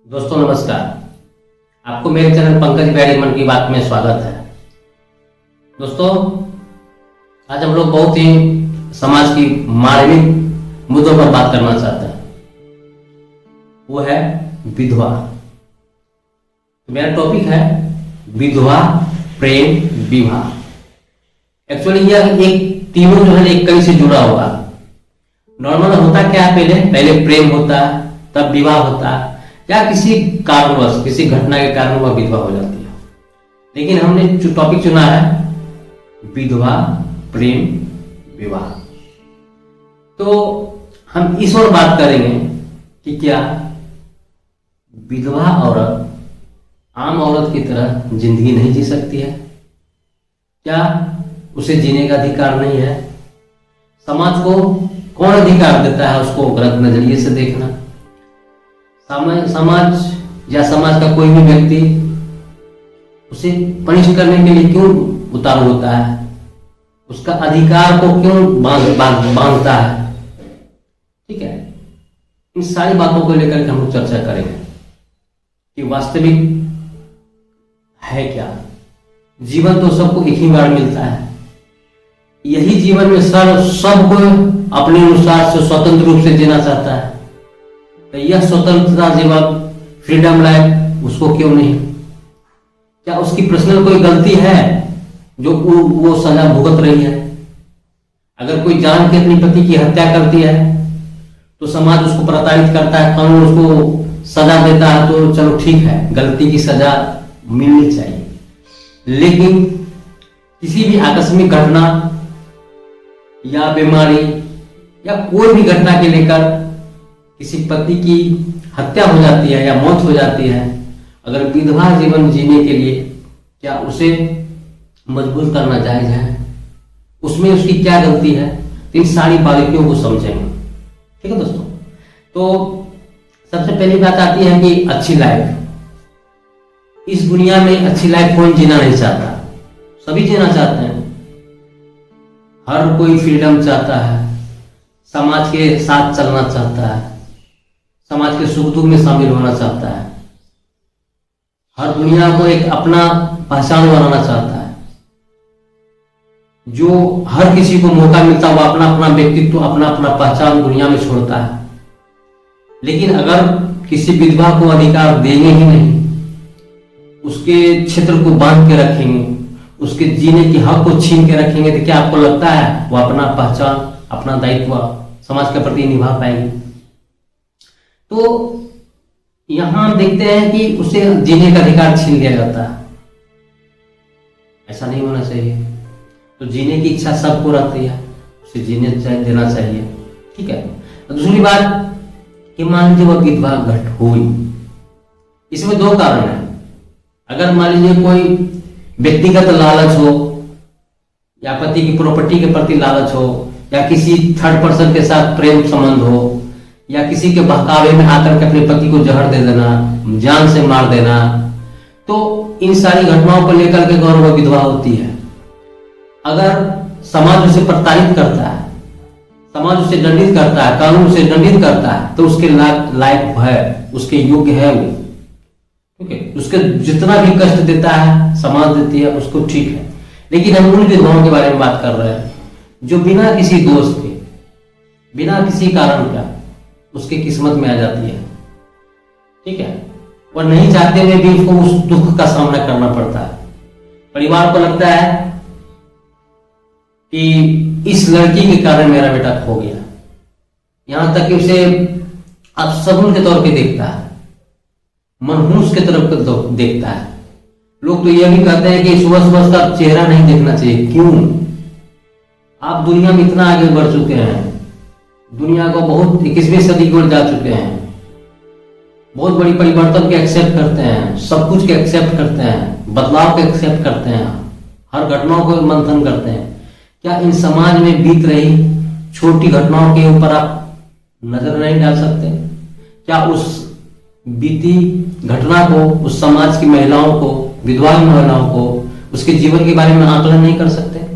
दोस्तों नमस्कार। आपको मेरे चैनल पंकज बिहारी मन की बात में स्वागत है। दोस्तों आज हम लोग बहुत ही समाज की मार्मिक मुद्दों पर बात करना चाहते हैं, वो है विधवा। मेरा टॉपिक है विधवा प्रेम विवाह। एक्चुअली यह एक तीनों जो है एक कई से जुड़ा हुआ। नॉर्मल होता क्या है, पहले प्रेम होता है, तब विवाह होता है, या किसी कारणवश किसी घटना के कारण वह विधवा हो जाती है। लेकिन हमने जो टॉपिक चुना है विधवा प्रेम विवाह, तो हम इस ओर बात करेंगे कि क्या विधवा औरत आम औरत की तरह जिंदगी नहीं जी सकती है? क्या उसे जीने का अधिकार नहीं है? समाज को कौन अधिकार देता है उसको गलत नजरिए से देखना? समाज या समाज का कोई भी व्यक्ति उसे पनिश करने के लिए क्यों उतारू होता है? उसका अधिकार को क्यों बांधता है? ठीक है, इन सारी बातों को लेकर के हम लोग चर्चा करेंगे कि वास्तविक है क्या। जीवन तो सबको एक ही बार मिलता है। यही जीवन में सब को अपने अनुसार से स्वतंत्र रूप से जीना चाहता है, तो यह स्वतंत्रता जीवन फ्रीडम लाइफ उसको क्यों नहीं? क्या उसकी पर्सनल कोई गलती है जो वो सजा भुगत रही है? अगर कोई जान के अपनी पति की हत्या करती है तो समाज उसको प्रताड़ित करता है, कानून उसको सजा देता है, तो चलो ठीक है, गलती की सजा मिलनी चाहिए। लेकिन किसी भी आकस्मिक घटना या बीमारी या कोई भी घटना के लेकर किसी पति की हत्या हो जाती है या मौत हो जाती है, अगर विधवा जीवन जीने के लिए क्या उसे मजबूर करना जायज है? उसमें उसकी क्या गलती है? तो इन सारी बारीकियों को समझेंगे। ठीक है दोस्तों, तो सबसे पहली बात आती है कि अच्छी लाइफ। इस दुनिया में अच्छी लाइफ कौन जीना नहीं चाहता? सभी जीना चाहते हैं। हर कोई फ्रीडम चाहता है, समाज के साथ चलना चाहता है, समाज के सुख दुख में शामिल होना चाहता है, हर दुनिया को एक अपना पहचान बनाना चाहता है। जो हर किसी को मौका मिलता है वो अपना अपना व्यक्तित्व, अपना अपना पहचान दुनिया में छोड़ता है। लेकिन अगर किसी विधवा को अधिकार देंगे ही नहीं, उसके क्षेत्र को बांध के रखेंगे, उसके जीने की हक को छीन के रखेंगे, तो क्या आपको लगता है वो अपना पहचान, अपना दायित्व समाज के प्रति निभा पाएगी? तो यहां हम देखते हैं कि उसे जीने का अधिकार छीन लिया जाता है। ऐसा नहीं होना चाहिए। तो जीने की इच्छा सबको रहती है, उसे जीने देना चाहिए। ठीक है। दूसरी बात कि मान लीजिए वह विधवा घट हुई, इसमें दो कारण है। अगर मान लीजिए कोई व्यक्तिगत लालच हो, या पति की प्रॉपर्टी के प्रति लालच हो, या किसी थर्ड पर्सन के साथ प्रेम संबंध हो, या किसी के बहकावे में आकर के अपने पति को जहर दे देना, जान से मार देना, तो इन सारी घटनाओं को लेकर के गौरव विधवा होती है। अगर समाज उसे प्रताड़ित करता है, समाज उसे दंडित करता है, कानून उसे दंडित करता है, तो उसके लायक है, उसके योग्य है वो। ठीक है, उसके जितना भी कष्ट देता है समाज देती है उसको, ठीक है। लेकिन हम उन विधवाओं के बारे में बात कर रहे हैं जो बिना किसी दोष के, बिना किसी कारण का उसके किस्मत में आ जाती है। ठीक है, और नहीं चाहते हुए भी उसको उस दुख का सामना करना पड़ता है। परिवार को लगता है कि इस लड़की के कारण मेरा बेटा खो गया, यहां तक कि उसे अपशगुन के तौर पे देखता है, मनहूस के तरफ देखता है। लोग तो यह भी कहते हैं कि सुबह सुबह उसका चेहरा नहीं देखना चाहिए। क्यों? आप दुनिया में इतना आगे बढ़ चुके हैं, दुनिया को बहुत 21वीं सदी की ओर जा चुके हैं, बहुत बड़ी परिवर्तन के एक्सेप्ट करते हैं, सब कुछ के एक्सेप्ट करते हैं, बदलाव के एक्सेप्ट करते हैं, हर घटनाओं को मंथन करते हैं। क्या इन समाज में बीत रही छोटी घटनाओं के ऊपर आप नजर नहीं डाल सकते? क्या उस बीती घटना को, उस समाज की महिलाओं को, विधवा महिलाओं को, उसके जीवन के बारे में आकलन नहीं कर सकते?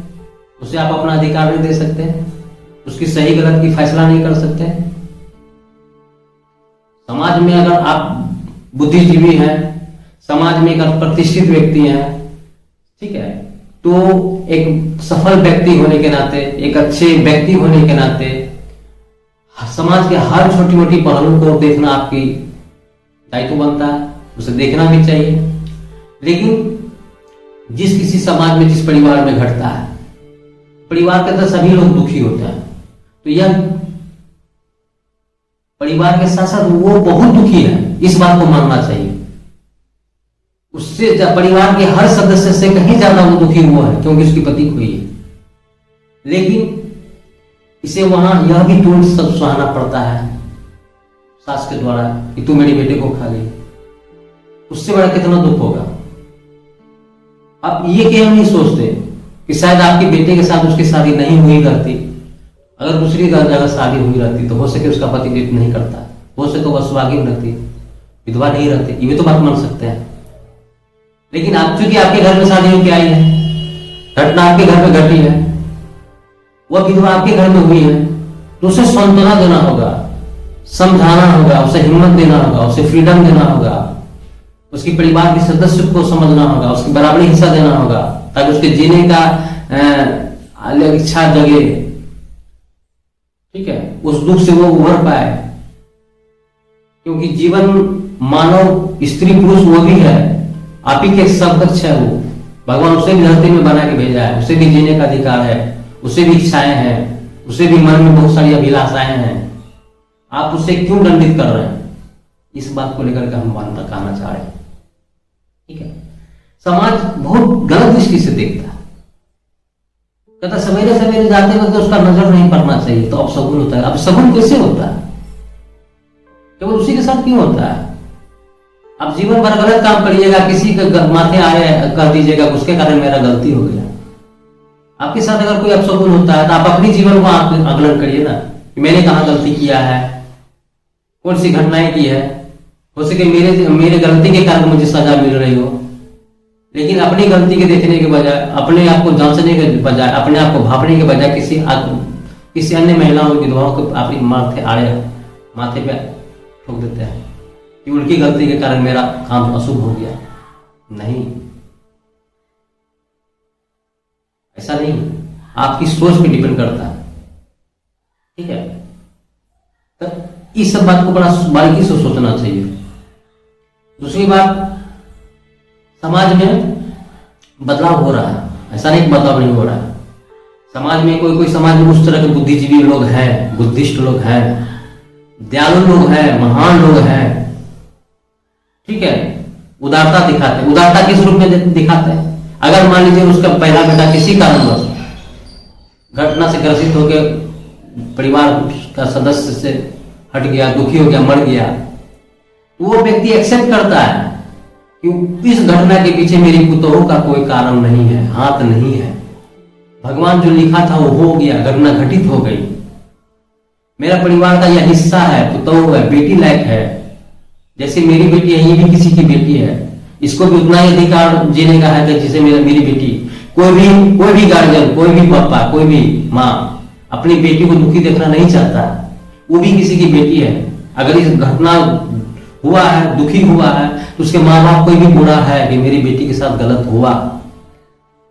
उसे आप अपना अधिकार नहीं दे सकते? उसकी सही गलत की फैसला नहीं कर सकते? समाज में अगर आप बुद्धिजीवी हैं, समाज में एक प्रतिष्ठित व्यक्ति हैं, ठीक है, तो एक सफल व्यक्ति होने के नाते, एक अच्छे व्यक्ति होने के नाते समाज के हर छोटी मोटी पहलू को देखना आपकी दायित्व बनता है, उसे देखना भी चाहिए। लेकिन जिस किसी समाज में, जिस परिवार में घटता है, परिवार के अंदर सभी लोग दुखी होते हैं, तो यह परिवार के साथ साथ वो बहुत दुखी है, इस बात को मानना चाहिए। उससे परिवार के हर सदस्य से कहीं ज्यादा वो दुखी हुआ है, क्योंकि उसकी पति खोई है। लेकिन इसे वहां यह भी टूट सब सहना पड़ता है सास के द्वारा कि तू मेरे बेटे को खा गई। उससे बड़ा कितना दुख होगा। आप ये क्यों नहीं सोचते कि शायद आपके बेटे के साथ उसकी शादी नहीं हुई रहती, अगर दूसरी जगह शादी हुई रहती तो हो सके उसका पति डेट नहीं करता, हो सके वह सुहागिन रहती, विधवा नहीं रहती, ये तो बात मान सकते हैं। लेकिन आप चूंकि आपके घर में शादी होकर आई है, घटना आपके घर में घटी है, वह विधवा आपके घर में हुई है, तो उसे सांत्वना देना होगा, समझाना होगा, उसे हिम्मत देना होगा, उसे फ्रीडम देना होगा, उसके परिवार के सदस्य को समझना होगा, उसकी बराबरी हिस्सा देना होगा, ताकि उसके जीने का इच्छा जगे, ठीक है, उस दुख से वो उभर पाए। क्योंकि जीवन मानव स्त्री पुरुष वो भी है, आप ही के समकक्ष है वो। भगवान उसे भी धरती में बना के भेजा है, उसे भी जीने का अधिकार है, उसे भी इच्छाएं हैं, उसे भी मन में बहुत सारी अभिलाषाएं हैं। आप उसे क्यों दंडित कर रहे हैं? इस बात को लेकर के हम मानता कहना चाह रहे हैं, ठीक है। समाज बहुत गलत दृष्टि से देखता है, कहता सवेरे सवेरे जाते वक्त उसका नजर नहीं पड़ना चाहिए तो अब शगुन होता है। अब शगुन कैसे होता है? केवल उसी के साथ क्यों होता है? अब जीवन भर गलत काम करिएगा, किसी के माथे आए कर दीजिएगा, उसके कारण मेरा गलती हो गया। आपके साथ अगर कोई अपशगुन होता है तो आप अपनी जीवन को आकलन करिए ना, कि मैंने कहाँ गलती किया है, कौन सी घटनाएं की है। हो सके मेरे गलती के कारण मुझे सजा मिल रही हो, लेकिन अपनी गलती के देखने के बजाय, अपने आप को जांचने के बजाय, अपने आप को भापने के बजाय किसी अन्य महिलाओं विधवाओं को अपनी माथे पे ठोक देते हैं कि उनकी गलती के कारण मेरा काम अशुभ हो गया। नहीं, ऐसा नहीं, आपकी सोच पे डिपेंड करता है, ठीक है। तो इस सब बात को बड़ा बारीकी से सोचना चाहिए। दूसरी बात, समाज में बदलाव हो रहा है, ऐसा नहीं बदलाव नहीं हो रहा है। समाज में कोई समाज में उस तरह के बुद्धिजीवी लोग हैं, बुद्धिस्ट लोग हैं, दयालु लोग हैं, महान लोग हैं, ठीक है, उदारता दिखाते हैं। उदारता किस रूप में दिखाते हैं? अगर मान लीजिए उसका पहला बेटा किसी कारणवश घटना से ग्रसित होकर परिवार का सदस्य से हट गया, दुखी हो गया, मर गया, तो वो व्यक्ति एक्सेप्ट करता है कि इस घटना के पीछे मेरी पुतोह का कोई कारण नहीं है, हाथ नहीं है। भगवान जो लिखा था वो हो गया, घटना घटित हो गई, मेरा परिवार का यह हिस्सा है, पुतोह है, बेटी लायक है, जैसे मेरी बेटी है, ये भी किसी की बेटी है, इसको भी उतना ही अधिकार जीने का है जैसे मेरी बेटी। कोई भी गार्जियन, कोई भी पापा, कोई भी माँ अपनी बेटी को दुखी देखना नहीं चाहता, वो भी किसी की बेटी है। अगर इस घटना हुआ है, दुखी हुआ है, तो उसके माँ बाप कोई भी बुरा है कि मेरी बेटी के साथ गलत हुआ,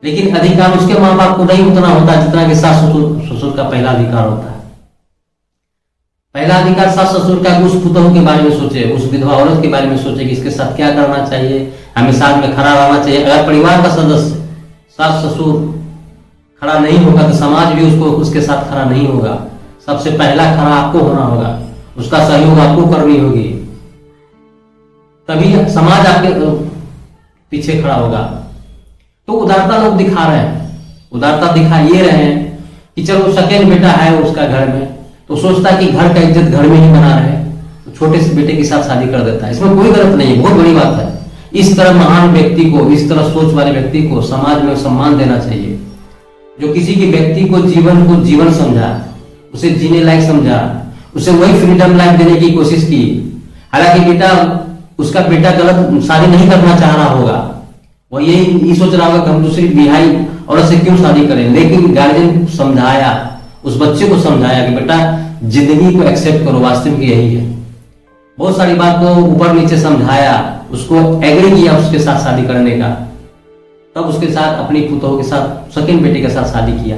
लेकिन अधिकार उसके माँ बाप को नहीं उतना होता जितना कि सास ससुर का पहला अधिकार होता है। पहला अधिकार सास ससुर का उस पुतोह के बारे में सोचे, उस विधवा औरत के बारे में सोचे कि इसके साथ क्या करना चाहिए, हमें साथ में खड़ा रहना चाहिए। अगर परिवार का सदस्य सास ससुर खड़ा नहीं होगा तो समाज भी उसके साथ खड़ा नहीं होगा। सबसे पहला खड़ा आपको होना होगा, उसका सहयोग आपको करनी होगी, तभी समाज आपके पीछे खड़ा होगा। तो उदारता लोग दिखा रहे हैं, उदारता दिखा ये रहे हैं कि चलो सेकेंड बेटा है उसका घर में, तो सोचता कि घर का इज्जत घर में ही बना रहे, तो छोटे से बेटे के साथ शादी कर देता है। इसमें कोई गलत नहीं है, बहुत बड़ी बात है। इस तरह महान व्यक्ति को, इस तरह सोच वाले व्यक्ति को समाज में सम्मान देना चाहिए, जो किसी के व्यक्ति को जीवन समझा, उसे जीने लायक समझा, उसे वही फ्रीडम लाइफ देने की कोशिश की। हालांकि उसका बेटा गलत शादी नहीं करना चाह रहा होगा, वो यही सोच रहा होगा कि हम दूसरी बिहाई औरत से क्यों शादी करें, लेकिन गार्जियन समझाया, उस बच्चे को समझाया कि बेटा जिंदगी को एक्सेप्ट करो, वास्तविक यही है। बहुत सारी बात को ऊपर नीचे समझाया, उसको एग्री किया उसके साथ शादी करने का, तब उसके साथ अपनी पुतोह के साथ सेकंड बेटे के साथ शादी किया।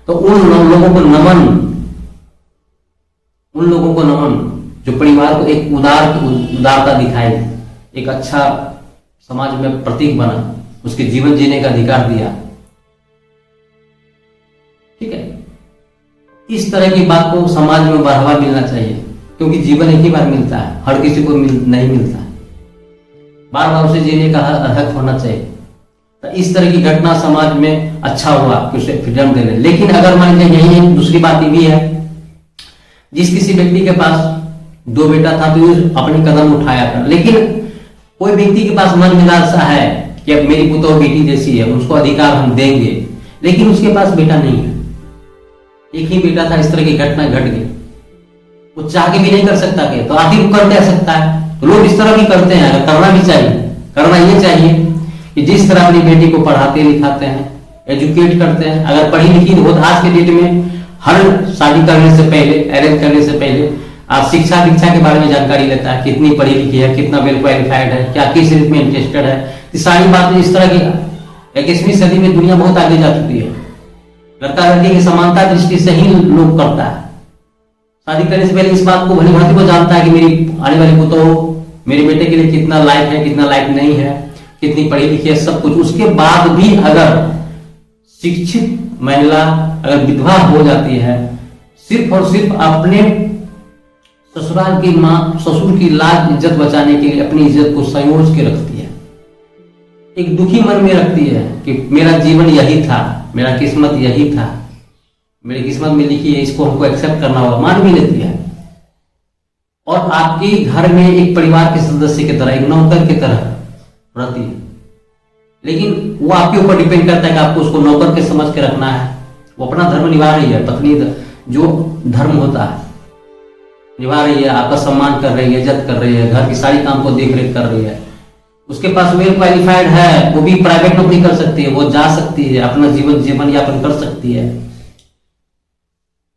तो उन लोगों को नमन, उन लोगों को नमन जो परिवार को एक उदारता दिखाई, एक अच्छा समाज में प्रतीक बना, उसके जीवन जीने का अधिकार दिया। ठीक है, इस तरह की बात को समाज में बढ़ावा मिलना चाहिए, क्योंकि जीवन एक ही बार मिलता है, हर किसी को नहीं मिलता, बार बार उसे जीने का हक होना चाहिए। तो इस तरह की घटना समाज में अच्छा हुआ कि उसे फ्रीडम दे रहे। लेकिन अगर मान लीजिए यही है, दूसरी बात ये भी है, जिस किसी व्यक्ति के पास 2 बेटा था तो अपनी कदम उठाया था, लेकिन कोई व्यक्ति के पास मन में लालसा है कि अब मेरी पुतौह बेटी जैसी है, उसको अधिकार हम देंगे, लेकिन उसके पास बेटा नहीं है, एक ही बेटा था, इस तरह की घटना घट गई, वो चाह के भी नहीं कर सकता के, तो आखिर वो कर क्या सकता है। तो लोग इस तरह भी करते हैं, अगर करना भी चाहिए, करना ये चाहिए कि जिस तरह अपनी बेटी को पढ़ाते लिखाते हैं, एजुकेट करते हैं, अगर पढ़ी लिखी हो तो आज के डेट में हर शादी करने से पहले, अरेंज करने से पहले आप शिक्षा दीक्षा के बारे में जानकारी लेता है, कितनी पढ़ी लिखी है, कितना वेल क्वालिफाइड है, क्या किस रीत में इंटरेस्टेड है। ये सारी बातें इस तरह की 21वीं सदी में दुनिया बहुत आगे जा चुकी है। लड़का लड़की की समानता दृष्टि से ही लोग करता है। शादी करने से पहले इस बात को भली भांति को जानता है कि मेरी आने वाली पुतौह मेरे बेटे के लिए कितना लायक है, कितना लायक नहीं है, कितनी पढ़ी लिखी है, सब कुछ। उसके बाद भी अगर शिक्षित महिला अगर विधवा हो जाती है, सिर्फ और सिर्फ अपने ससुराल की मां, ससुर की लाज इज्जत बचाने के लिए अपनी इज्जत को संयोज के रखती है, एक दुखी मन में रखती है कि मेरा जीवन यही था, मेरा किस्मत यही था, मेरी किस्मत में लिखी है, इसको हमको एक्सेप्ट करना होगा, मान भी लेती है। और आपके घर में एक परिवार के सदस्य की तरह, एक नौकर की तरह रहती है, लेकिन वो आपके ऊपर डिपेंड करता है कि आपको उसको नौकर के समझ के रखना है। वो अपना धर्म निभा रही है, पत्नी जो धर्म होता है निभा रही है, आपका सम्मान कर रही है, इज्जत कर रही है, घर की सारी काम को देख रेख कर रही है। उसके पास वेल क्वालिफाइड है, वो भी प्राइवेट नौकरी कर सकती है, वो जा सकती है, अपना जीवन यापन कर सकती है।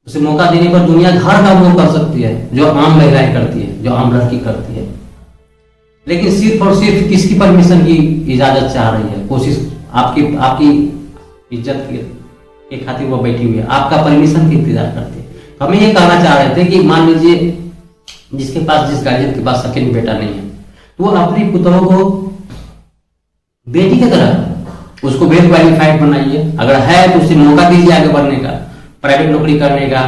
उसे मौका देने पर दुनिया घर का वो कर सकती है, जो आम महिलाएं करती है, जो आम लड़की करती है। लेकिन सिर्फ और सिर्फ किसकी परमिशन की इजाजत चाह रही है, कोशिश आपकी इज्जत के खातिर वो बैठी हुई है, आपका परमिशन की इंतजार करती है। तो हमें ये कहना चाह रहे थे कि मान लीजिए जिस गार्जियन के पास सेकंड बेटा नहीं है, तो वो अपनी पुतौह को बेटी की तरह उसको वेल क्वालिफाइड बनाइए, अगर है तो उसे मौका दीजिए आगे बढ़ने का, प्राइवेट नौकरी करने का,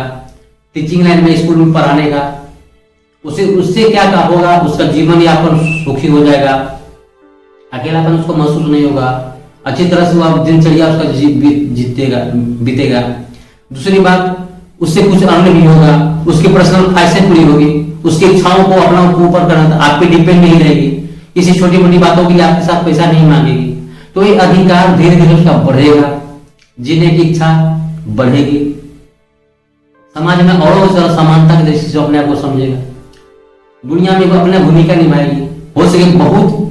टीचिंग लाइन में स्कूल में पढ़ाने का। उससे क्या होगा, उसका जीवन यापन सुखी हो जाएगा, अकेलापन उसको महसूस नहीं होगा, अच्छी तरह से वह दिनचर्या उसका बीतेगा। दूसरी बात, उससे कुछ अर्न भी होगा, उसकी पर्सनल ख्वाहिशें पूरी होगी, उसकी इच्छाओं को अपना ऊपर करना, आप पे डिपेंड नहीं रहेगी, किसी छोटी मोटी बातों के लिए आपके साथ पैसा नहीं मांगेगी। तो ये अधिकार धीरे धीरे उसका बढ़ेगा, जीने की इच्छा बढ़ेगी, समाज में और ज्यादा समानता की दृष्टि से अपने आप को समझेगा, दुनिया में वो अपनी भूमिका निभाएगी। हो सके बहुत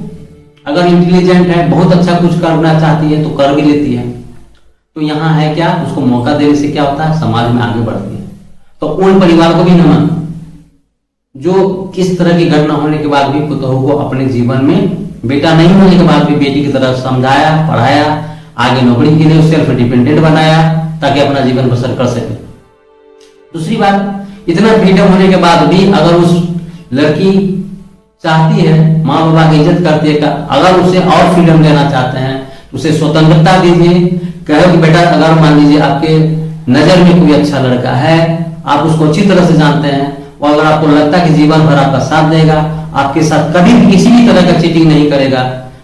अगर इंटेलिजेंट है, बहुत अच्छा कुछ करना चाहती है तो कर भी लेती है। तो यहाँ है क्या, उसको मौका देने से क्या होता है, समाज में आगे बढ़ती है। तो उन परिवार को भी नमन जो किस तरह की घटना होने के बाद भी पुतौह को अपने जीवन में बेटा नहीं होने के बाद भी बेटी की तरह समझाया, पढ़ाया, आगे नौकरी के लिए सेल्फ डिपेंडेंट बनाया ताकि अपना जीवन बसर कर सके। दूसरी बात, इतना फ्रीडम होने के बाद भी अगर उस लड़की चाहती है, माँ बाबा की इज्जत करती है, अगर उसे और फ्रीडम देना चाहते हैं उसे स्वतंत्रता दीजिए। कहो कि बेटा अगर मान लीजिए आपके नजर में कोई अच्छा लड़का है, आप उसको अच्छी तरह से जानते हैं, और अगर आपको लगता है कि जीवन भर आपका साथ देगा, आपके साथ कभी भी किसी भी तरह का चीटिंग नहीं करेगा,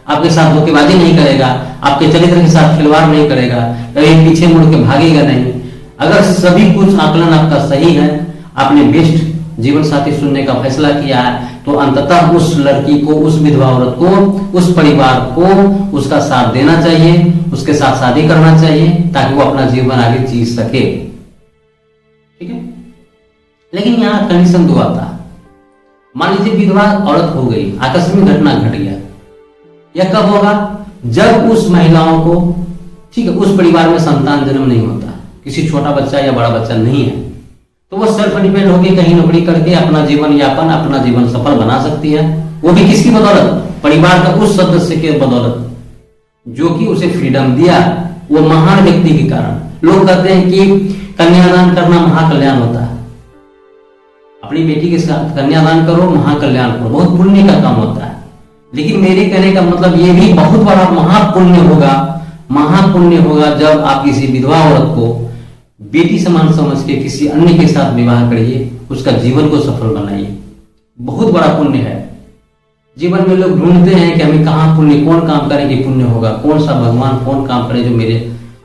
आपके साथ धोखेबाजी नहीं करेगा, आपके चरित्र के साथ खिलवाड़ नहीं करेगा, कभी पीछे मुड़ के भागेगा नहीं, अगर सभी कुछ आकलन आपका सही है, आपने बेस्ट जीवन साथी चुनने का फैसला किया है, तो अंततः उस लड़की को, उस विधवा औरत को, उस परिवार को उसका साथ देना चाहिए, उसके साथ शादी करना चाहिए ताकि वो अपना जीवन आगे जी सके। ठीक है, लेकिन यहाँ कंडीशन 2 आता है। मान लीजिए विधवा औरत हो गई, आकस्मिक घटना घट गया, यह कब होगा, जब उस महिलाओं को, ठीक है, उस परिवार में संतान जन्म नहीं होता, किसी छोटा बच्चा या बड़ा बच्चा नहीं है, तो वो सेल्फ डिपेंड होकर कहीं नौकरी करके अपना जीवन यापन, अपना जीवन सफल बना सकती है। वो भी किसकी बदौलत? परिवार का उस सदस्य के बदौलत जो कि उसे फ्रीडम दिया, वो महान व्यक्ति के कारण। लोग कहते हैं कि कन्यादान करना महाकल्याण होता है। अपनी बेटी के साथ कन्यादान करो, महाकल्याण करो, बहुत पुण्य का काम होता है। लेकिन मेरे कहने का मतलब ये भी बहुत बड़ा महापुण्य होगा, महापुण्य होगा जब आप किसी विधवा औरत को बेटी समान समझ के किसी अन्य के साथ विवाह करिए, उसका जीवन को सफल बनाइए। बहुत बड़ा पुण्य है। जीवन में लोग ढूंढते हैं कि हमें कहाँ पुण्य, कौन काम करेंगे पुण्य होगा, कौन सा भगवान कौन काम करे जो मेरे,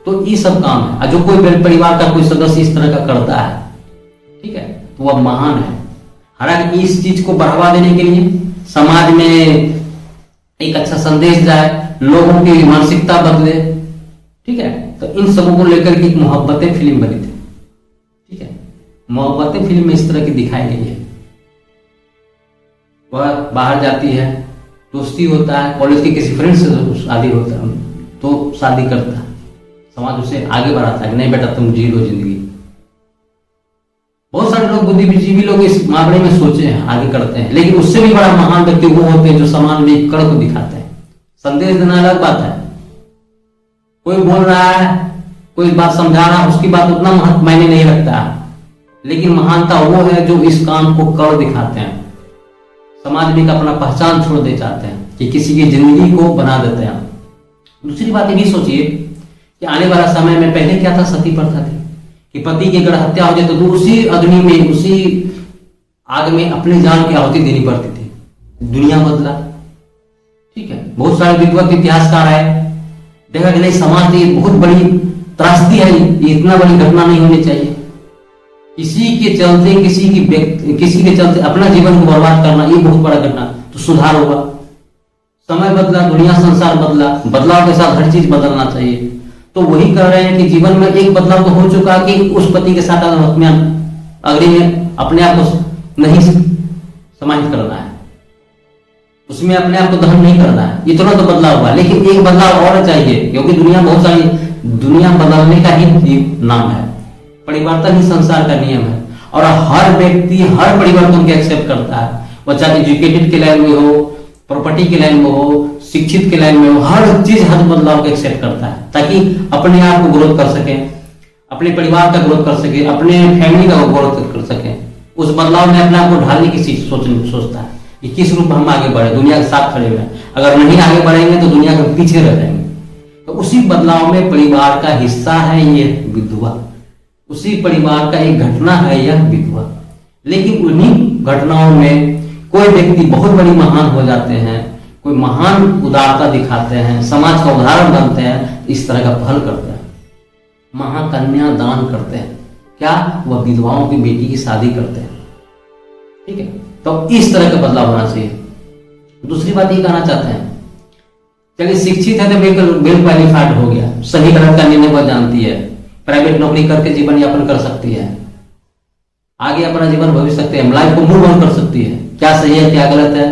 तो ये सब काम है। जो कोई परिवार का कोई सदस्य इस तरह का करता है, ठीक है, तो वह महान है। हालांकि इस चीज को बढ़ावा देने के लिए समाज में एक अच्छा संदेश जाए, लोगों की मानसिकता बदले, ठीक है, तो इन सबों को लेकर के एक मोहब्बतें फिल्म बनी थी, ठीक है। मोहब्बतें फिल्म में इस तरह की दिखाई गई है। वह बाहर जाती है, दोस्ती होता है, कॉलेज के किसी फ्रेंड से शादी होता है, तो शादी करता है, समाज उसे आगे बढ़ाता है कि नहीं बेटा तुम जी लो जिंदगी। बहुत सारे लोग, बुद्धिजीवी लोग इस मामले में सोचे हैं, आगे करते हैं। लेकिन उससे भी बड़ा महान व्यक्ति वो होते हैं जो समाज में एक कड़ को दिखाते हैं। संदेश देना अलग बात है, कोई बोल रहा है, कोई बात समझा रहा है, उसकी बात उतना मायने नहीं रखता है। लेकिन महानता वो है जो इस काम को कर दिखाते हैं, समाज में अपना पहचान छोड़ दे चाहते हैं, कि किसी की जिंदगी को बना देते हैं। दूसरी बात ये भी सोचिए कि आने वाला समय में, पहले क्या था, सती प्रथा थी कि पति की अगर हत्या हो जाए तो उसी अग्नि में, उसी आग में अपनी जान की आहुति देनी पड़ती थी। दुनिया बदला, ठीक है। बहुत सारे विद्वत इतिहासकार है, देखा कि नहीं समाज की बहुत बड़ी त्रासदी है, ये इतना बड़ी घटना नहीं होनी चाहिए। किसी के चलते, किसी के चलते अपना जीवन को बर्बाद करना, ये बहुत बड़ा घटना। तो सुधार होगा, समय बदला, दुनिया संसार बदला, बदलाव के साथ हर चीज बदलना चाहिए। तो वही कह रहे हैं कि जीवन में एक बदलाव तो हो चुका कि उस पति के साथ अग्नि में अपने आप को नहीं समाहित करना है, उसमें अपने आप को दहन नहीं करना है। ये थोड़ा तो बदलाव हुआ, लेकिन एक बदलाव और चाहिए, क्योंकि दुनिया बहुत सारी, दुनिया बदलने का ही नाम है, परिवर्तन ही संसार का नियम है। और हर व्यक्ति हर परिवर्तन को एक्सेप्ट करता है, वह चाहे एजुकेटेड के लाइन में हो, प्रॉपर्टी के लाइन में हो, शिक्षित के लाइन में हो, हर चीज हर बदलाव को एक्सेप्ट करता है, ताकि अपने आप को ग्रोथ कर सके, अपने परिवार का ग्रोथ कर सके, अपने फैमिली का ग्रोथ कर सके। उस बदलाव में अपने आप को ढालने की चीज सोचता है कि किस रूप में हम आगे बढ़े, दुनिया के साथ खड़े हुए। अगर नहीं आगे बढ़ेंगे तो दुनिया के पीछे रह जाएंगे। तो उसी बदलाव में परिवार का हिस्सा है ये विधवा, उसी परिवार का एक घटना है यह विधवा। लेकिन उन्हीं घटनाओं में कोई व्यक्ति बहुत बड़ी महान हो जाते हैं, कोई महान उदारता दिखाते हैं, समाज का उदाहरण बनते हैं, इस तरह का पहल करते हैं, महाकन्या दान करते हैं। क्या? वह विधवाओं की बेटी की शादी करते हैं, ठीक है। तो इस तरह का बदलाव होना चाहिए। दूसरी बात ये कहना चाहते हैं, चलिए शिक्षित है तो बिल्कुल वेल क्वालिफाइड हो गया, सही गलत का निर्णय वह जानती है, प्राइवेट नौकरी करके जीवन यापन कर सकती है, आगे अपना जीवन भविष्य सकते हैं, लाइफ को मूव ऑन कर सकती है, क्या सही है क्या गलत है,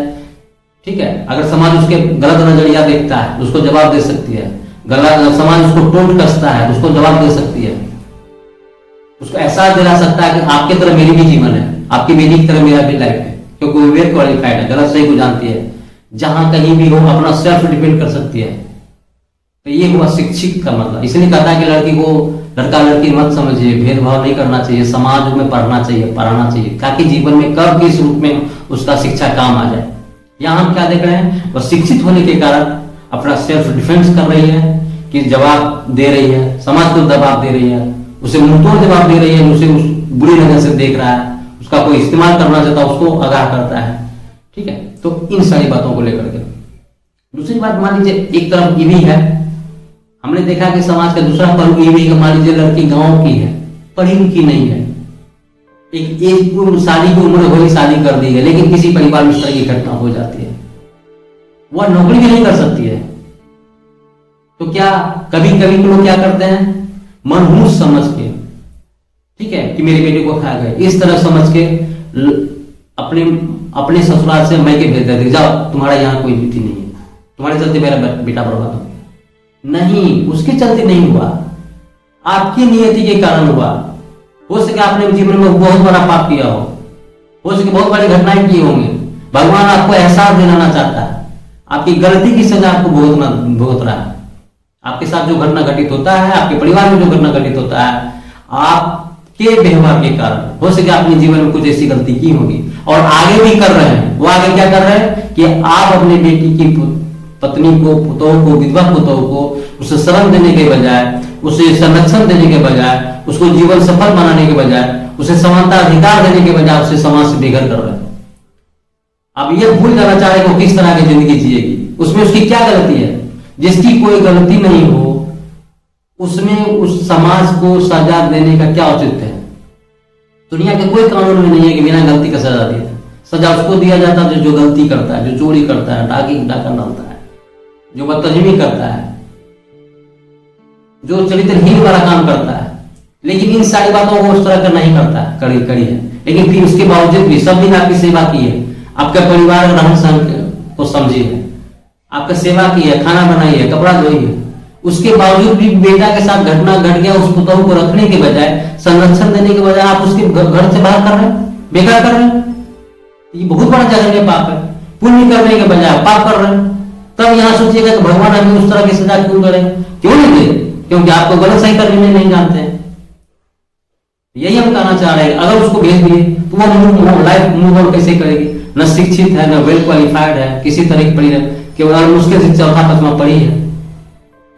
ठीक है। अगर समाज उसके गलत नजरिया देखता है उसको जवाब दे सकती है, गलत समाज उसको टोंट कसता है उसको जवाब दे सकती है, उसको एहसास दिला सकता है कि आपकी तरह मेरी भी जीवन है, आपकी बेटी की तरह मेरा भी लाइफ है, क्योंकि वो वेल क्वालिफाइड है, गलत सही को जानती है, जहां कहीं भी हो अपना सेल्फ डिपेंड कर सकती है। तो ये हुआ शिक्षित का मतलब। इसलिए कहता है कि लड़की को लड़का लड़की मत समझिए, भेदभाव नहीं करना चाहिए, समाज में पढ़ना चाहिए, पढ़ाना चाहिए, ताकि जीवन में कब किस रूप में उसका शिक्षा काम आ जाए। यहाँ हम क्या देख रहे हैं, वह शिक्षित होने के कारण अपना सेल्फ डिफेंस कर रही है, कि जवाब दे रही है, समाज को दबाव दे रही है, उसे मुंहतोड़ जवाब दे रही है, उसे उस बुरी नजर से देख रहा है, उसका कोई इस्तेमाल करना चाहता है उसको आगाह करता है, ठीक है। तो इन सारी बातों को लेकर के दूसरी बात, मान लीजिए एक तरफ ये भी है, हमने देखा कि समाज का दूसरा पहलू ये भी, मान लीजिए लड़की गांव की है, पढ़ी लिखी नहीं है, एक एज शादी की उम्र हो शादी कर दी है, लेकिन किसी परिवार में इस तरह की घटना हो जाती है, वह नौकरी भी नहीं कर सकती है। तो क्या कभी कभी लोग क्या करते हैं, मनहूस समझ के, ठीक है, कि मेरे बेटे को खा गए, इस तरह समझ के अपने ससुराल से मैके भेज देते, जाओ तुम्हारा यहाँ कोई ड्यूटी नहीं है, तुम्हारे चलते मेरा बेटा बर्बाद हो। नहीं, उसके चलते नहीं हुआ, आपकी नियति के कारण हुआ। हो सके आपने जीवन में बहुत बड़ा पाप किया हो सके बहुत बड़ी घटनाएं की होंगी। भगवान आपको एहसास दिलाना चाहता है, आपकी गलती की सजा आपको भुगत रहा है। आपके साथ जो घटना घटित होता है, आपके परिवार में जो घटना घटित होता है, आपके व्यवहार के कारण हो सके आपने जीवन में कुछ ऐसी गलती की होगी और आगे भी कर रहे हैं। वो आगे क्या कर रहे हैं कि आप अपने बेटी की पत्नी को, पुतोह को, विधवा पुतोह को उसे शरण देने के बजाय, उसे संरक्षण देने के बजाय, उसको जीवन सफल बनाने के बजाय, उसे समानता अधिकार देने के बजाय उसे समाज से बेघर कर रहे हैं। अब ये भूल जाना चाह रहे हैं वो किस तरह की जिंदगी जिएगी, उसमें उसकी क्या गलती है। जिसकी कोई गलती नहीं हो उसमें उस समाज को सजा देने का क्या औचित्य है। दुनिया के कोई कानून में नहीं है कि बिना गलती का सजा दिया। सजा उसको दिया जाता है जो गलती करता है, जो चोरी करता है, डाका डालता है, जो बदतमीजी करता है, जो चरित्रहीन वाला काम करता है। लेकिन इन सारी बातों को उस तरह का नहीं करता है, कड़ी है। लेकिन फिर उसके बावजूद भी सब दिन आपकी सेवा की है, आपका परिवार रहन सहन को समझी है, आपका सेवा की है, खाना बनाई है, कपड़ा धोई है। उसके बावजूद भी बेटा के साथ घटना घट गया, उस पुतोह को रखने के बजाय, संरक्षण देने के बजाय आप उसके घर से बाहर कर रहे हैं, बेकार कर रहे हैं। ये बहुत बड़ा जघन्य पाप है। पुण्य करने के बजाय पाप कर रहे हैं। तब यहां सोचिएगा कि भगवान हमें उस तरह की सजा क्यों करे, क्यों नहीं दे, क्योंकि आपको गलत सही करने में नहीं जानते हैं। यही हम कहना चाह रहे हैं। अगर उसको भेज दिए तो वो लाइफ मूव ऑन कैसे करेगी। न शिक्षित है, न वेल क्वालिफाइड है, किसी तरह की पढ़ी है, केवल मुश्किल से चौथा पांचवा पढ़ी है।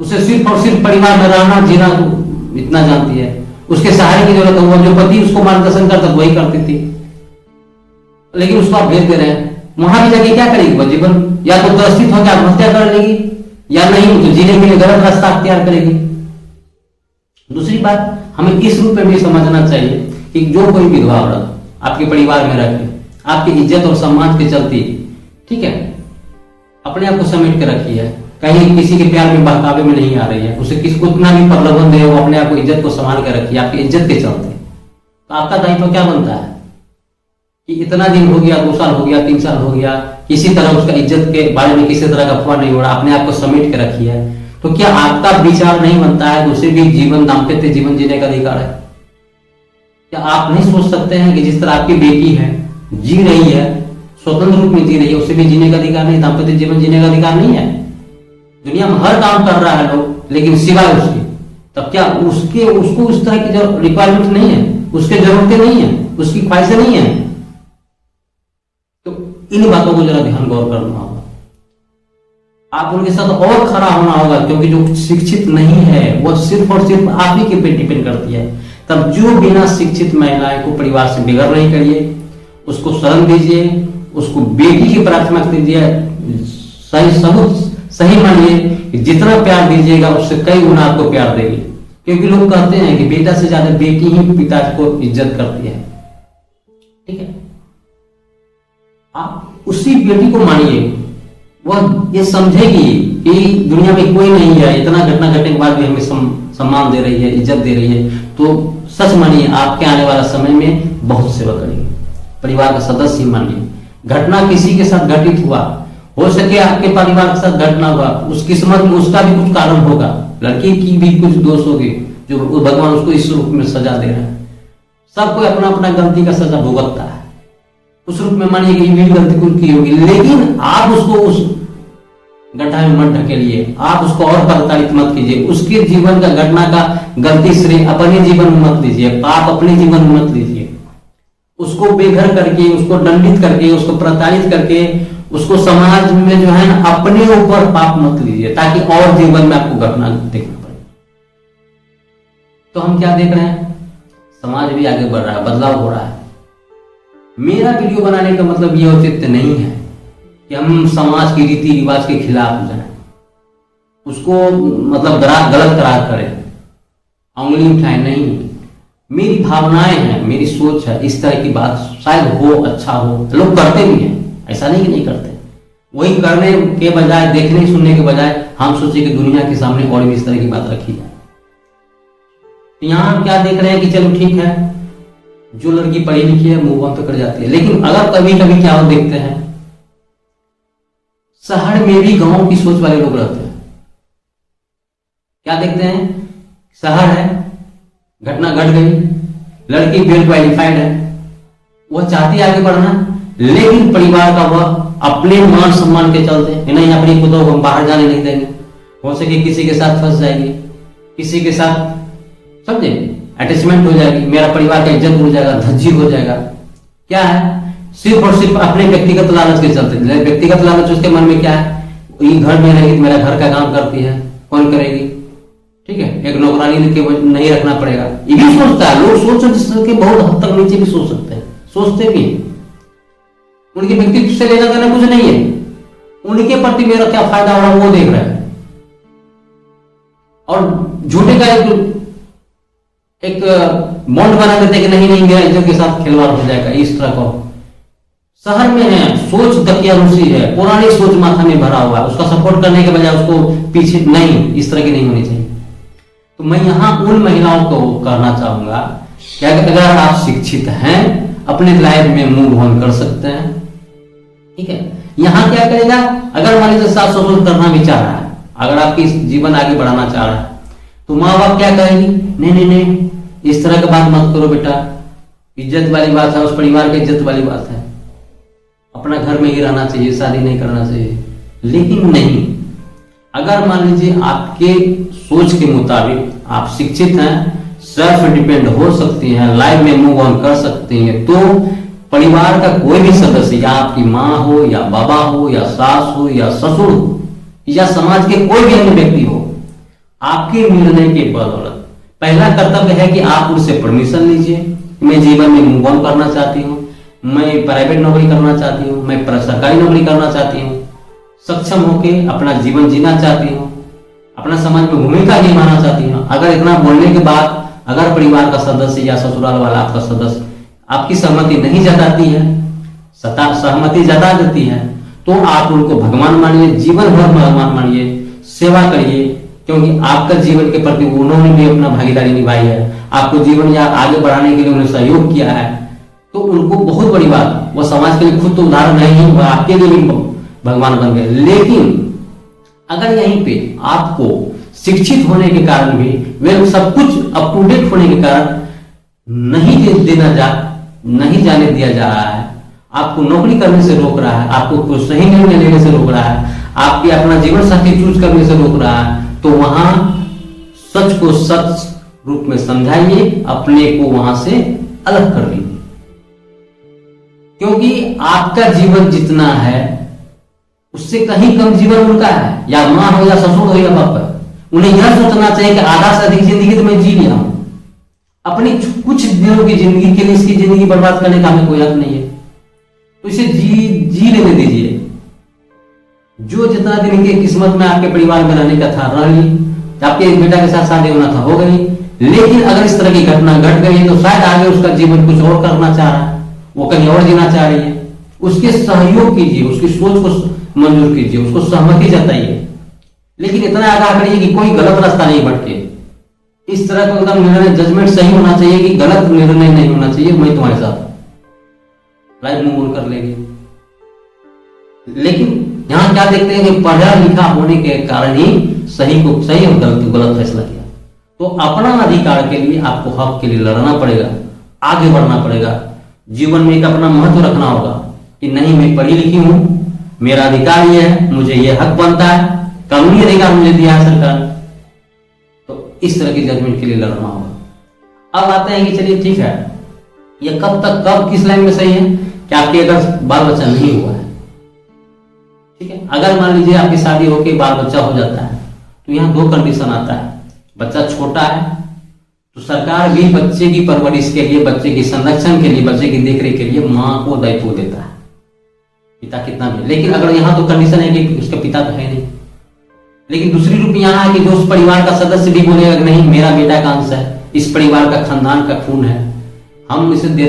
उसे सिर्फ और सिर्फ परिवार में रहना जीना इतना जानती है। उसके सहारे की जरूरत है। वो जो पति उसको मार्गदर्शन करता वही करती थी, लेकिन उसको आप भेज दे रहे हैं। वहां भी जाके क्या करेगी वो जीवन, या तो त्रसित होकर आत्महत्या कर लेगी या नहीं तो जीने के लिए गलत रास्ता अख्तियार करेगी। दूसरी बात हमें इस रूप में भी समझना चाहिए कि जो कोई विधवा औरत आपके परिवार में रखे, आपकी इज्जत और सम्मान के चलती, ठीक है, अपने आप को समेट के रखी है, कहीं किसी के प्यार में बहकावे में नहीं आ रही है, उसे किसको इतना भी प्रलोभन दे, वो अपने आप को इज्जत को संभाल के रखी है आपकी इज्जत के चलते। तो आपका दायित्व क्या बनता है कि इतना दिन हो गया, 2 साल हो गया, 3 साल हो गया, किसी तरह उसका इज्जत के बारे में किसी तरह का अफवाह नहीं हो रहा, अपने आप को समेट के रखी है। तो क्या आपका विचार नहीं बनता है उसे भी जीवन, दाम्पत्य जीवन जीने का अधिकार है? क्या आप नहीं सोच सकते हैं कि जिस तरह आपकी बेटी है, जी रही है, स्वतंत्र रूप में जी रही है, उसे भी जीने का अधिकार नहीं, दाम्पत्य जीवन जीने का अधिकार नहीं है? दुनिया में हर काम कर रहा है लोग, लेकिन सिवाय उसके, तब क्या उसको उस तरह की जो रिक्वायरमेंट नहीं है, उसके जरूरतें नहीं है, उसकी ख्वाहिशें नहीं है? तो इन बातों को जरा ध्यान गौर करना होगा। आप उनके साथ और खड़ा होना होगा, क्योंकि जो शिक्षित नहीं है वो सिर्फ और सिर्फ आप ही के पे डिपेंड करती है। तब जो बिना शिक्षित महिलाएं को परिवार से बिगड़ नहीं करिए, उसको शरण दीजिए, उसको बेटी की प्राथमिकता दीजिए। सही सबूत सही मानिए कि जितना प्यार दीजिएगा उससे कई गुना आपको प्यार देगी। क्योंकि लोग कहते हैं कि बेटा से ज्यादा बेटी ही पिता को इज्जत करती है, ठीक है। आप उसी बेटी को मानिए, वह ये समझेगी कि दुनिया में कोई नहीं है, इतना घटना घटने के बाद भी हमें सम्मान दे रही है, इज्जत दे रही है। तो सच मानिए आपके आने वाला समय में बहुत सेवा करेगी, परिवार का सदस्य ही मानिए। घटना किसी के साथ घटित हुआ, हो सके आपके परिवार के साथ घटना हुआ, उस किस्मत में उसका भी कुछ कारण होगा, लड़की की भी कुछ दोष होगी जो भगवान उसको इस रूप में सजा दे रहा है। सबको अपना अपना गलती का सजा भुगतता है। उस रूप में मानिए कि ये भी गलती कुछ की होगी, लेकिन आप उसको उस गड्ढा में मत ढकेलिए, आप उसको और प्रताड़ित मत कीजिए। उसके जीवन का घटना का गलती श्रेय अपने जीवन में मत लीजिए, पाप अपने जीवन में मत लीजिए। उसको बेघर करके, उसको दंडित करके, उसको प्रताड़ित करके, उसको समाज में जो है ना अपने ऊपर पाप मत लीजिए, ताकि और जीवन में आपको घटना देखना पड़े। तो हम क्या देख रहे हैं, समाज भी आगे बढ़ रहा है, बदलाव हो रहा है। मेरा वीडियो बनाने का मतलब ये औचित्य नहीं है कि हम समाज के रीति रिवाज के खिलाफ जाएं, उसको मतलब गलत करार करें, उंगली उठाएं, नहीं। मेरी भावनाएं हैं, मेरी सोच है, इस तरह की बात शायद हो, अच्छा हो, लोग करते भी हैं, ऐसा नहीं कि नहीं करते। वही करने के बजाय, देखने सुनने के बजाय हम सोचे कि दुनिया के सामने और भी इस तरह की बात रखी जाए। यहां क्या देख रहे हैं कि चलो ठीक है, जो लड़की पढ़ी लिखी है मूव ऑन तो कर जाती है। लेकिन अगर कभी कभी क्या हो देखते हैं, शहर में भी गांव की सोच वाले लोग रहते हैं। क्या देखते हैं, शहर है, घटना घट गई, लड़की वेल क्वालिफाइड है, वह चाहती है आगे बढ़ना, लेकिन परिवार का वह अपने मान सम्मान के चलते नहीं अपनी खुदों को बाहर जाने नहीं देंगे, हो सके किसी के साथ फंस जाएगी, किसी के साथ समझे अटैचमेंट हो जाएगी, मेरा परिवार का इज्जत हो जाएगा, धज्जी हो जाएगा। क्या है, सिर्फ और सिर्फ अपने व्यक्तिगत लालच के चलते। व्यक्तिगत लालच उसके मन में क्या है, ये घर में रहेगी, मेरा घर का काम करती है, कौन करेगी, ठीक है, एक नौकरानी लेके नहीं रखना पड़ेगा, ये भी सोचता है। लोग सोच जिसके बहुत हद तक नीचे भी सोच सकते हैं, सोचते भी हैं। उनके व्यक्तित्व से लेना देना कुछ नहीं है, उनके प्रति मेरा क्या फायदा हो रहा है वो देख रहा है। और झूठे का एक बॉन्ड बना देते कि नहीं नहीं मेरा इज्जत के साथ खिलवाड़ हो जाएगा, इस तरह का शहर में है, सोच दकियानुसी है, पुरानी सोच माथा में भरा हुआ है, उसका सपोर्ट करने के बजाय उसको पीछे नहीं, इस तरह की नहीं होनी चाहिए। तो मैं यहां उन महिलाओं को कहना चाहूंगा कि अगर आप शिक्षित हैं, अपने लाइफ में मूव ऑन कर सकते हैं, ठीक है। यहां क्या करेगा, अगर मान लीजिए सास ससुर करना भी चाह रहा है, अगर आपकी जीवन आगे बढ़ाना चाह रहा है, तो माँ बाप क्या कहेंगी, नहीं नहीं नहीं इस तरह की बात मत करो बेटा, इज्जत वाली बात है, उस परिवार की इज्जत वाली बात है, अपना घर में ही रहना चाहिए, शादी नहीं करना चाहिए। लेकिन नहीं, अगर मान लीजिए आपके सोच के मुताबिक आप शिक्षित हैं, सेल्फ डिपेंड हो सकती हैं, लाइफ में मूव ऑन कर सकती हैं, तो परिवार का कोई भी सदस्य, या आपकी माँ हो या बाबा हो या सास हो या ससुर हो या समाज के कोई भी अन्य व्यक्ति हो, आपके निर्णय के बदौलत पहला कर्तव्य है कि आप उनसे परमिशन लीजिए, मैं जीवन में मूव ऑन करना चाहती हूँ, मैं प्राइवेट नौकरी करना चाहती हूँ, मैं सरकारी नौकरी करना चाहती हूँ, सक्षम होके अपना जीवन जीना चाहती हूँ, अपना समाज में भूमिका निभाना चाहती हूँ। अगर इतना बोलने के बाद अगर परिवार का सदस्य या ससुराल वाला आपका सदस्य आपकी सहमति नहीं जताती है, सहमति जता देती है, तो आप उनको भगवान मानिए, जीवन भर भगवान मानिए, सेवा करिए, क्योंकि आपका जीवन के प्रति उन्होंने भी अपना भागीदारी निभाई है, आपको जीवन या आगे बढ़ाने के लिए उन्होंने सहयोग किया है, तो उनको बहुत बड़ी बात, वो समाज के लिए खुद तो उदाहरण नहीं, वो आपके लिए भी भगवान बन गए। लेकिन अगर यहीं पे आपको शिक्षित होने के कारण भी, वे सब कुछ अप टू डेट होने के कारण नहीं जाने दिया जा रहा है, आपको नौकरी करने से रोक रहा है, आपको कुछ सही निर्णय लेने से रोक रहा है, आपके अपना जीवन साथी चूज करने से रोक रहा है, तो वहां सच को सच रूप में समझाइए, अपने को वहां से अलग कर लीजिए। क्योंकि आपका जीवन जितना है उससे कहीं कम जीवन उनका है, या माँ हो या ससुर हो या बाप है। उन्हें यह सोचना चाहिए कि आधा से अधिक जिंदगी तो मैं जी लिया हूं, अपनी कुछ दिनों की जिंदगी के लिए इसकी जिंदगी बर्बाद करने का हमें कोई हक नहीं है, तो इसे जी लेने दीजिए। जो जितना दिन इनके किस्मत में आपके परिवार में रहने का था रह ली, आपके बेटा के साथ शादी होना था हो गई, लेकिन अगर इस तरह की घटना घट गई तो शायद आगे उसका जीवन कुछ और करना चाह रहा है, वो कहीं और जीना चाह रही है, उसके सहयोग कीजिए, उसकी सोच को मंजूर कीजिए, उसको सहमति जताइए, लेकिन इतना आगाह करिए कि कोई गलत रास्ता नहीं भटके। इस तरह का एकदम निर्णय, जजमेंट सही होना चाहिए कि गलत निर्णय नहीं होना चाहिए, मैं तुम्हारे साथ लाइफ मूव ऑन कर लेंगे। लेकिन यहां क्या देखते हैं कि पढ़ा लिखा होने के कारण ही सही और गलत फैसला किया। तो अपना अधिकार के लिए आपको हक के लिए लड़ना पड़ेगा, आगे बढ़ना पड़ेगा, जीवन में एक अपना महत्व रखना होगा कि नहीं मैं पढ़ी लिखी हूं, मेरा अधिकार ये है, मुझे ये हक बनता है, कानूनी अधिकार मुझे दिया है सरकार, तो इस तरह की जजमेंट के लिए लड़ना होगा। अब आते हैं कि चलिए ठीक है, ये कब किस लाइन में सही है कि आपके अगर बाल बच्चा नहीं हुआ है, ठीक है, अगर मान लीजिए आपकी शादी होकर बाल बच्चा हो जाता है, तो यहाँ दो कंडीशन आता है। बच्चा छोटा है तो सरकार भी बच्चे की परवरिश के लिए, बच्चे की संरक्षण के लिए, बच्चे की देखरेख के लिए माँ को दायित्व देता है, पिता कितना भी। लेकिन अगर यहाँ तो कंडीशन है कि उसका पिता तो है नहीं, लेकिन दूसरी रूप यहाँ है कि जो उस परिवार का सदस्य भी बोलेगा कि नहीं मेरा बेटा का अंश है, इस परिवार का खानदान का खून है, हम इसे नहीं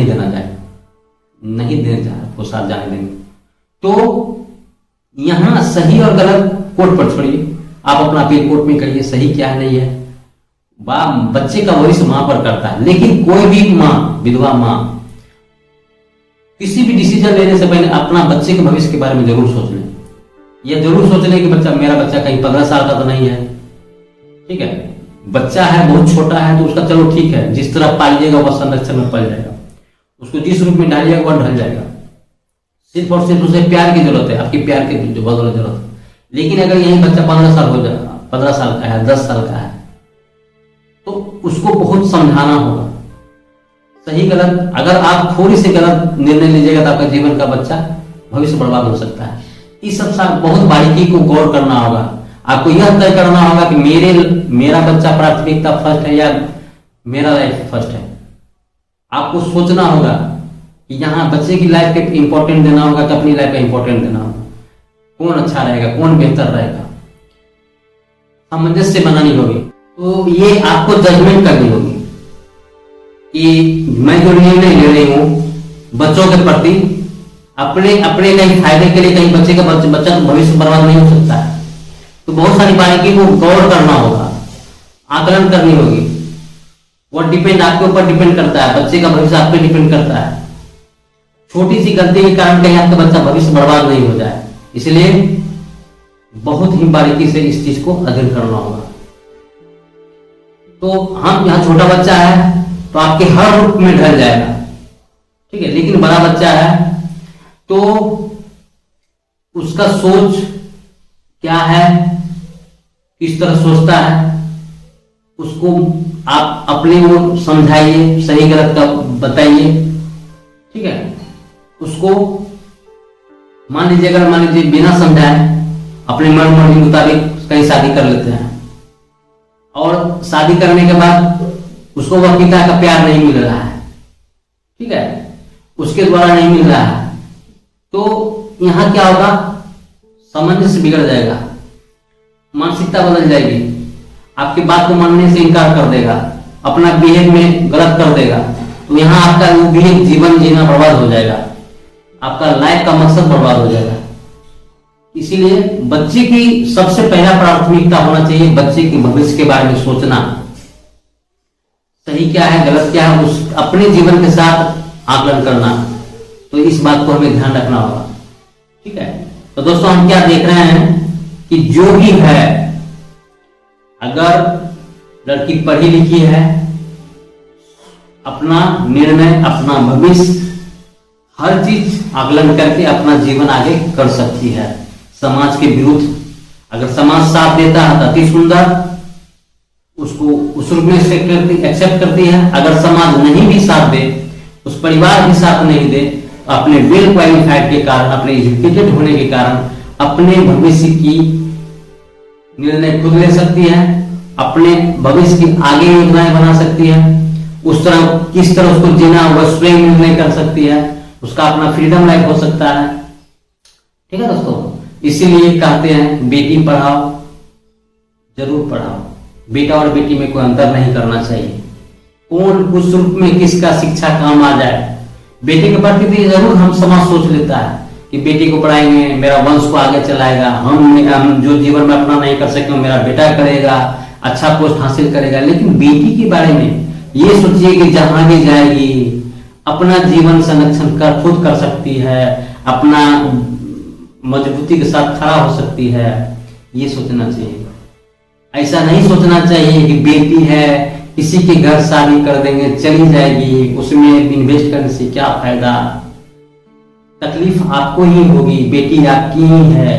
देना चाहे वो साथ जाने देंगे। तो यहां सही और गलत कोर्ट पर छोड़िए, आप अपना अपील कोर्ट में करिए, सही क्या है नहीं है, बच्चे का वरिष्ठ मां पर करता है। लेकिन कोई भी मां, विधवा मां, किसी भी डिसीजन लेने से पहले अपना बच्चे के भविष्य के बारे में जरूर सोच लें, या जरूर सोच लें कि मेरा बच्चा कहीं 15 साल का तो नहीं है, ठीक है, बच्चा है बहुत छोटा है तो उसका चलो ठीक है, जिस तरह पालिएगा वह संरक्षण में पल जाएगा, उसको जिस रूप में डालिएगा वह ढल जाएगा। सिर्फ और सिर्फ उसे प्यार की जरूरत है, आपकी प्यार की जो बदौलत जरूरत है। लेकिन अगर यही बच्चा 15 साल हो जाएगा, 15 साल का है, 10 साल का है, तो उसको बहुत समझाना होगा सही गलत। अगर आप थोड़ी सी गलत निर्णय लीजिएगा तो आपका जीवन का बच्चा भविष्य बर्बाद हो सकता है। इस सब बहुत बारीकी को गौर करना होगा। आपको यह तय करना होगा कि मेरा बच्चा प्राथमिकता फर्स्ट है या मेरा लाइफ फर्स्ट है। आपको सोचना होगा कि यहाँ बच्चे की लाइफ के इंपॉर्टेंट देना होगा कि अपनी लाइफ का इंपॉर्टेंट देना होगा। कौन अच्छा रहेगा, कौन बेहतर रहेगा, सामंजस्य बनानी होगी। तो ये आपको जजमेंट करनी होगी कि मैं जो निर्णय ले रही हूं बच्चों के प्रति, अपने कहीं फायदे के लिए, कहीं बच्चे का बच्चा तो भविष्य बर्बाद नहीं हो सकता है। तो बहुत सारी बारीकी को गौर करना होगा, आकलन करनी होगी। वो डिपेंड आपके ऊपर डिपेंड करता है, बच्चे का भविष्य आप पे डिपेंड करता है। छोटी सी गलती के कारण कहीं आपका बच्चा भविष्य बर्बाद नहीं हो जाए, इसलिए बहुत ही बारीकी से इस चीज को अध्ययन करना होगा। तो हम यहाँ छोटा बच्चा है तो आपके हर रूप में ढल जाएगा, ठीक है। लेकिन बड़ा बच्चा है तो उसका सोच क्या है, किस तरह सोचता है, उसको आप अपने वो समझाइए, सही गलत का बताइए, ठीक है। उसको मान लीजिए बिना समझाए अपने मन मर्जी मुताबिक कहीं शादी कर लेते हैं और शादी करने के बाद उसको वह पिता का प्यार नहीं मिल रहा है, ठीक है, उसके द्वारा नहीं मिल रहा है, तो यहां क्या होगा, सामंजस्य बिगड़ जाएगा, मानसिकता बदल जाएगी, आपकी बात को मानने से इनकार कर देगा, अपना बिहेव में गलत कर देगा। तो यहाँ आपका वो भी जीवन जीना बर्बाद हो जाएगा, आपका लाइफ का मकसद बर्बाद हो जाएगा। इसीलिए बच्चे की सबसे पहला प्राथमिकता होना चाहिए बच्चे के भविष्य के बारे में सोचना, सही क्या है गलत क्या है, उस अपने जीवन के साथ आकलन करना। तो इस बात को हमें ध्यान रखना होगा, ठीक है। तो दोस्तों हम क्या देख रहे हैं कि जो भी है, अगर लड़की पढ़ी लिखी है, अपना निर्णय, अपना भविष्य, हर चीज आकलन करके अपना जीवन आगे कर सकती है समाज के विरुद्ध। अगर समाज साथ देता है तो अति सुंदर, उसको उस रूप में एक्सेप्ट करती है। अगर समाज नहीं भी साथ दे, उस परिवार भी साथ नहीं दे, अपने वेल क्वालिफाइड के कारण, अपने एजुकेटेड होने के कारण अपने भविष्य की निर्णय खुद ले सकती है, अपने भविष्य की आगे योजनाएं बना सकती है, उस तरह किस तरह उसको जीना वह स्वयं निर्णय कर सकती है, उसका अपना फ्रीडम लाइफ हो सकता है, ठीक है दोस्तों। इसीलिए कहते हैं बेटी पढ़ाओ जरूर पढ़ाओ, बेटा और बेटी में कोई अंतर नहीं करना चाहिए। कौन उस रूप में किसका शिक्षा काम आ जाए, बेटे के प्रति भी जरूर हम समाज सोच लेता है कि बेटी को पढ़ाएंगे मेरा वंश को आगे चलाएगा, हम जो जीवन में अपना नहीं कर सके मेरा बेटा करेगा, अच्छा पोस्ट हासिल करेगा। लेकिन बेटी के बारे में ये सोचिए कि जहां भी जाएगी अपना जीवन संरक्षण खुद कर सकती है, अपना मजबूती के साथ खड़ा हो सकती है, ये सोचना चाहिए। ऐसा नहीं सोचना चाहिए कि बेटी है किसी के घर शादी कर देंगे चली जाएगी, उसमें इन्वेस्ट करने से क्या फायदा, तकलीफ आपको ही होगी, बेटी आपकी ही है।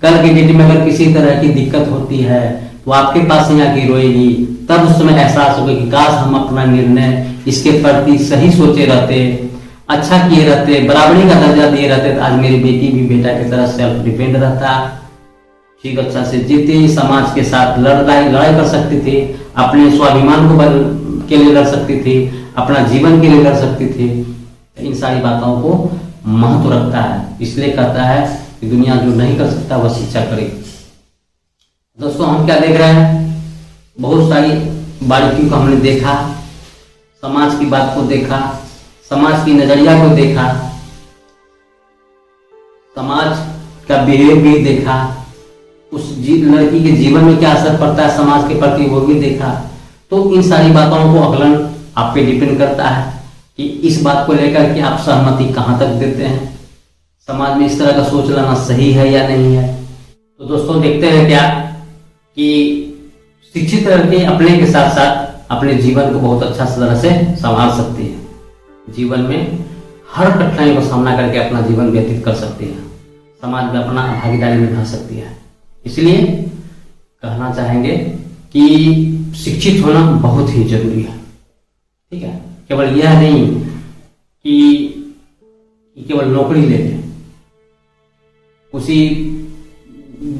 कल के डेट में अगर किसी तरह की दिक्कत होती है तो आपके पास ही आके रोएगी, तब उस समय एहसास होगा कि काश हम अपना निर्णय इसके प्रति सही सोचे रहते, अच्छा किए रहते, बराबरी का दर्जा दिए रहते, तो आज मेरी बेटी भी बेटा की तरह सेल्फ डिपेंड रहता, ठीक अच्छा से जीती, समाज के साथ लड़ाई कर सकती थी, अपने स्वाभिमान को के लिए लड़ सकती थी, अपना जीवन के लिए लड़ सकती थी। इन सारी बातों को महत्व रखता है, इसलिए कहता है कि दुनिया जो नहीं कर सकता वह शिक्षा करे। दोस्तों हम क्या देख रहे हैं, बहुत सारी बारीकियों को हमने देखा, समाज की बात को देखा, समाज की नजरिया को देखा, समाज का बिहेव भी देखा, उस लड़की के जीवन में क्या असर पड़ता है समाज के प्रति वो भी देखा। तो इन सारी बातों को आकलन आप पे डिपेंड करता है कि इस बात को लेकर कि आप सहमति कहां तक देते हैं, समाज में इस तरह का सोच लेना सही है या नहीं है। तो दोस्तों देखते हैं क्या कि शिक्षित करके अपने के साथ साथ अपने जीवन को बहुत अच्छा तरह से संभाल सकती है। जीवन में हर कठिनाई का सामना करके अपना जीवन व्यतीत कर सकती है, समाज में अपना भागीदारी निभा सकती है। इसलिए कहना चाहेंगे कि शिक्षित होना बहुत ही जरूरी है। ठीक है, केवल यह नहीं कि केवल नौकरी ले लें, उसी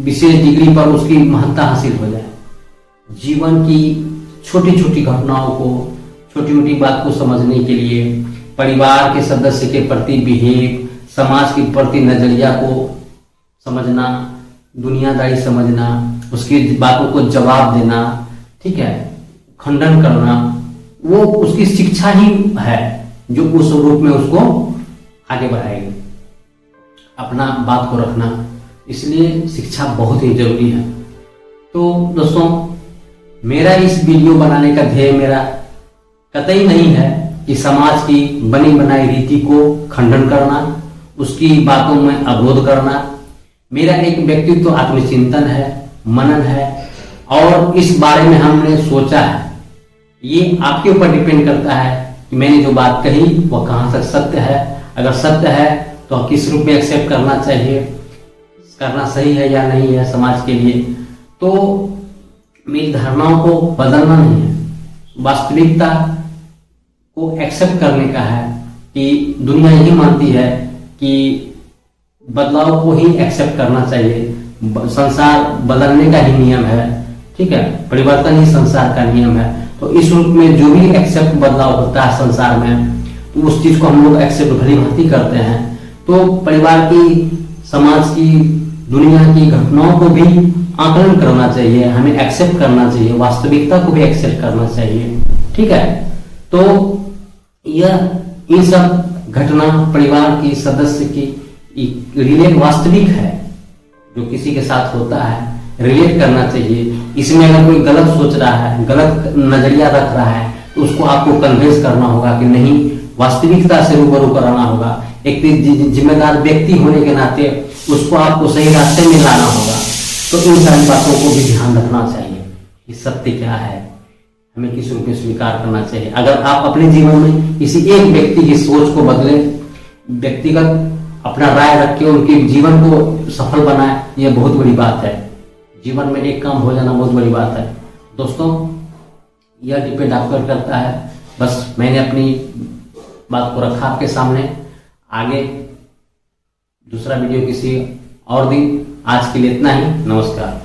विशेष डिग्री पर उसकी महत्ता हासिल हो जाए। जीवन की छोटी छोटी घटनाओं को, छोटी मोटी बात को समझने के लिए परिवार के सदस्य के प्रति बिहेव, समाज के प्रति नजरिया को समझना, दुनियादारी समझना, उसकी बातों को जवाब देना, ठीक है, खंडन करना, वो उसकी शिक्षा ही है जो उस रूप में उसको आगे बढ़ाएगी, अपना बात को रखना। इसलिए शिक्षा बहुत ही जरूरी है। तो दोस्तों, मेरा इस वीडियो बनाने का ध्येय मेरा कतई नहीं है कि समाज की बनी बनाई रीति को खंडन करना, उसकी बातों में अवरोध करना। मेरा एक व्यक्तित्व आत्मचिंतन है, मनन है, और इस बारे में हमने सोचा है। ये आपके ऊपर डिपेंड करता है कि मैंने जो बात कही वह कहाँ तक सत्य है। अगर सत्य है तो किस रूप में एक्सेप्ट करना चाहिए, करना सही है या नहीं है समाज के लिए। तो मेरी धारणाओं को बदलना नहीं है, वास्तविकता को एक्सेप्ट करने का है कि दुनिया यही मानती है कि बदलाव को ही एक्सेप्ट करना चाहिए। संसार बदलने का ही नियम है, ठीक है, परिवर्तन ही संसार का नियम है। तो इस रूप में जो भी एक्सेप्ट बदलाव होता है संसार में, तो उस चीज को हम लोग एक्सेप्ट भली भांति करते हैं। तो परिवार की, समाज की, दुनिया की घटनाओं को भी आकलन करना चाहिए, हमें एक्सेप्ट करना चाहिए, वास्तविकता को भी एक्सेप्ट करना चाहिए। ठीक है, तो यह इन सब घटना परिवार की सदस्य की रिलेट वास्तविक है, जो किसी के साथ होता है, रिलेट करना चाहिए। इसमें अगर कोई गलत सोच रहा है, गलत नजरिया रख रहा है, तो उसको आपको कन्विंस करना होगा कि नहीं, वास्तविकता से रूबरू कराना होगा। एक जिम्मेदार व्यक्ति होने के नाते उसको आपको सही रास्ते में लाना होगा। तो इन सारी बातों को भी ध्यान रखना चाहिए कि सत्य क्या है, हमें किस रूप में स्वीकार करना चाहिए। अगर आप अपने जीवन में किसी एक व्यक्ति की सोच को बदले, व्यक्तिगत अपना राय रख के उनके जीवन को सफल बनाए, यह बहुत बड़ी बात है। जीवन में एक काम हो जाना बहुत बड़ी बात है। दोस्तों, यह डिपेंड आप पर करता है। बस मैंने अपनी बात को रखा आपके सामने। आगे दूसरा वीडियो किसी और दिन। आज के लिए इतना ही। नमस्कार।